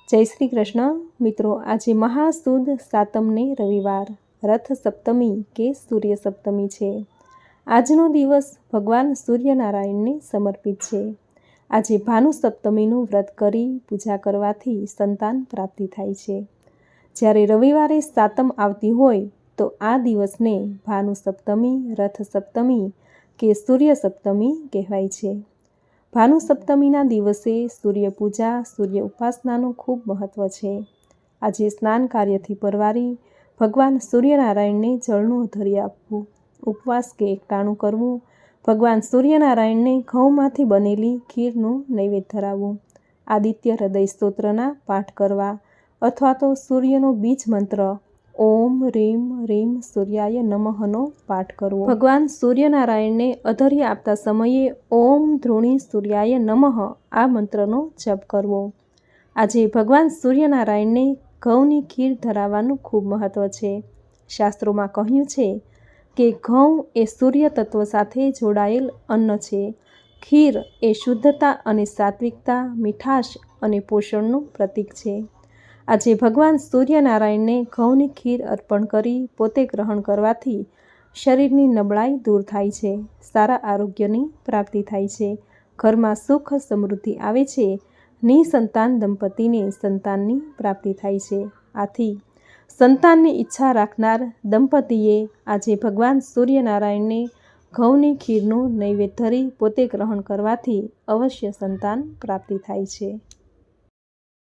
જય શ્રી કૃષ્ણ મિત્રો, આજે મહાસુદ સાતમને રવિવાર રથ સપ્તમી કે સૂર્ય સપ્તમી છે। આજનો દિવસ ભગવાન સૂર્યનારાયણને સમર્પિત છે। આજે ભાનુ સપ્તમીનું વ્રત કરી પૂજા કરવાથી સંતાન પ્રાપ્તિ થાય છે। જ્યારે રવિવારે સાતમ આવતી હોય તો આ દિવસને ભાનુ સપ્તમી, રથ સપ્તમી કે સૂર્ય સપ્તમી કહેવાય છે। ભાનુ સપ્તમીના દિવસે સૂર્ય પૂજા, સૂર્ય ઉપાસનાનું ખૂબ મહત્વ છે। આજે સ્નાન કાર્યથી પરવારી ભગવાન સૂર્યનારાયણને જળનું અધર્ય આપવું, ઉપવાસ કે એકટાણું કરવું, ભગવાન સૂર્યનારાયણને ઘઉંમાંથી બનેલી ખીરનું નૈવેદ્ય ધરાવવું, આદિત્ય હૃદય સ્તોત્રના પાઠ કરવા અથવા તો સૂર્યનો બીજ મંત્ર ઓમ રીમ રીમ સૂર્યાય નમઃનો પાઠ કરવો। ભગવાન સૂર્યનારાયણને અધર્ય આપતા સમયે ઓમ ધૃણી સૂર્યાય નમઃ આ મંત્રનો જપ કરવો। આજે ભગવાન સૂર્યનારાયણને ઘઉંની ખીર ધરાવવાનું ખૂબ મહત્વ છે। શાસ્ત્રોમાં કહ્યું છે કે ઘઉં એ સૂર્ય તત્વ સાથે જોડાયેલ અન્ન છે। ખીર એ શુદ્ધતા અને સાત્વિકતા, મીઠાશ અને પોષણનું પ્રતીક છે। આજે ભગવાન સૂર્યનારાયણને ઘઉંની ખીર અર્પણ કરી પોતે ગ્રહણ કરવાથી શરીરની નબળાઈ દૂર થાય છે, સારા આરોગ્યની પ્રાપ્તિ થાય છે, ઘરમાં સુખ સમૃદ્ધિ આવે છે, નિસંતાન દંપતીને સંતાનની પ્રાપ્તિ થાય છે। આથી સંતાનની ઈચ્છા રાખનાર દંપતીએ આજે ભગવાન સૂર્યનારાયણને ઘઉંની ખીરનું નૈવેદ્ય ધરી પોતે ગ્રહણ કરવાથી અવશ્ય સંતાન પ્રાપ્તિ થાય છે।